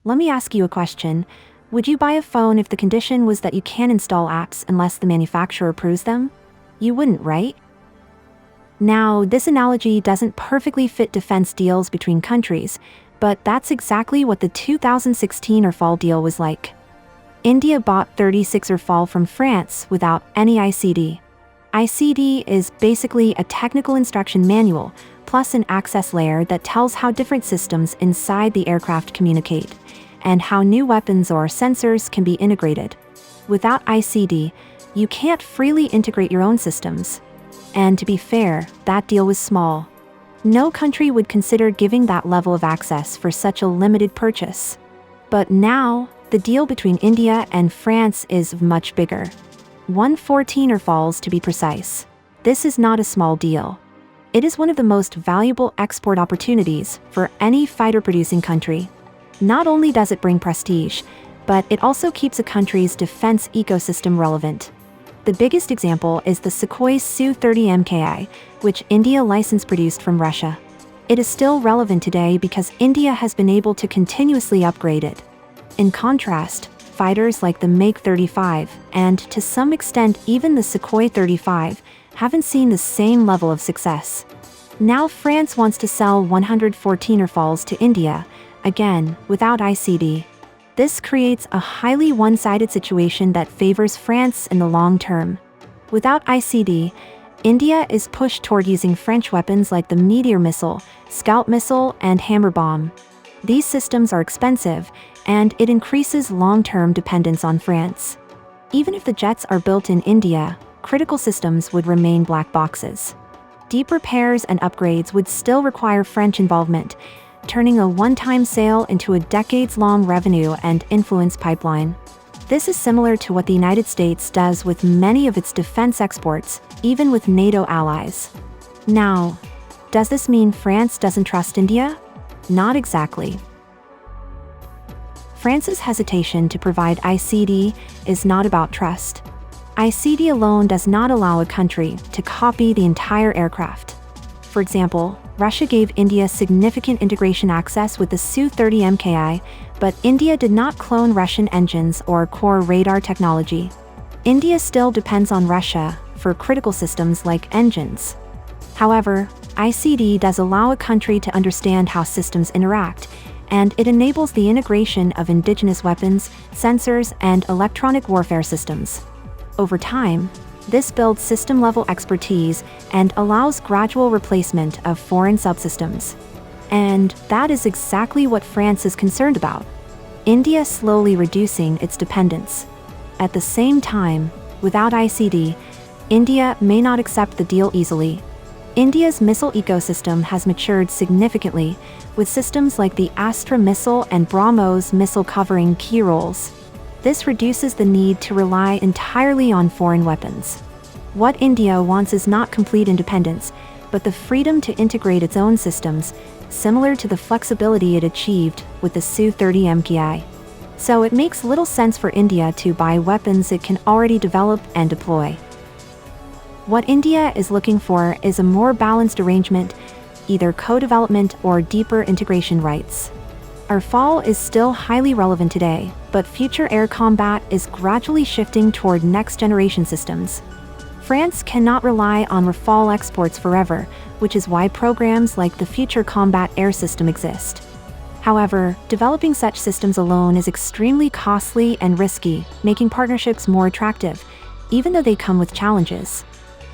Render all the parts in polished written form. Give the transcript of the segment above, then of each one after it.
Let me ask you a question. Would you buy a phone if the condition was that you can't install apps unless the manufacturer approves them? You wouldn't, right? Now, this analogy doesn't perfectly fit defense deals between countries, but that's exactly what the 2016 Rafale deal was like. India bought 36 Rafale from France without any ICD. ICD is basically a technical instruction manual, plus an access layer that tells how different systems inside the aircraft communicate, and how new weapons or sensors can be integrated. Without ICD, you can't freely integrate your own systems. And to be fair, that deal was small. No country would consider giving that level of access for such a limited purchase. But now, the deal between India and France is much bigger. 114 Rafales to be precise. This is not a small deal. It is one of the most valuable export opportunities for any fighter-producing country. Not only does it bring prestige, but it also keeps a country's defense ecosystem relevant. The biggest example is the Sukhoi Su-30 Mki, which India license-produced from Russia. It is still relevant today because India has been able to continuously upgrade it. In contrast, fighters like the MiG-35, and to some extent even the Sukhoi 35, haven't seen the same level of success. Now France wants to sell 114 Rafales to India, again, without ICD. This creates a highly one-sided situation that favors France in the long term. Without ICD, India is pushed toward using French weapons like the Meteor missile, Scalp missile, and Hammer bomb. These systems are expensive, and it increases long-term dependence on France. Even if the jets are built in India, critical systems would remain black boxes. Deep repairs and upgrades would still require French involvement, turning a one-time sale into a decades-long revenue and influence pipeline. This is similar to what the United States does with many of its defense exports, even with NATO allies. Now, does this mean France doesn't trust India? Not exactly. France's hesitation to provide ICD is not about trust. ICD alone does not allow a country to copy the entire aircraft. For example, Russia gave India significant integration access with the Su-30 Mki, but India did not clone Russian engines or core radar technology. India still depends on Russia for critical systems like engines. However, ICD does allow a country to understand how systems interact, and it enables the integration of indigenous weapons, sensors, and electronic warfare systems. Over time, this builds system-level expertise and allows gradual replacement of foreign subsystems. And that is exactly what France is concerned about. India slowly reducing its dependence. At the same time, without ICD, India may not accept the deal easily. India's missile ecosystem has matured significantly, with systems like the Astra missile and BrahMos missile covering key roles. This reduces the need to rely entirely on foreign weapons. What India wants is not complete independence, but the freedom to integrate its own systems, similar to the flexibility it achieved with the Su-30 Mki. So it makes little sense for India to buy weapons it can already develop and deploy. What India is looking for is a more balanced arrangement, either co-development or deeper integration rights. Rafale is still highly relevant today, but future air combat is gradually shifting toward next-generation systems. France cannot rely on Rafale exports forever, which is why programs like the Future Combat Air System exist. However, developing such systems alone is extremely costly and risky, making partnerships more attractive, even though they come with challenges.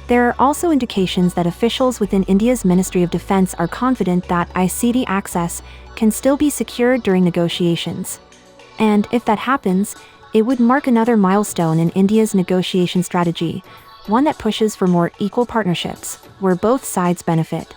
There are also indications that officials within India's Ministry of Defense are confident that ICD access can still be secured during negotiations. And if that happens, it would mark another milestone in India's negotiation strategy, one that pushes for more equal partnerships, where both sides benefit.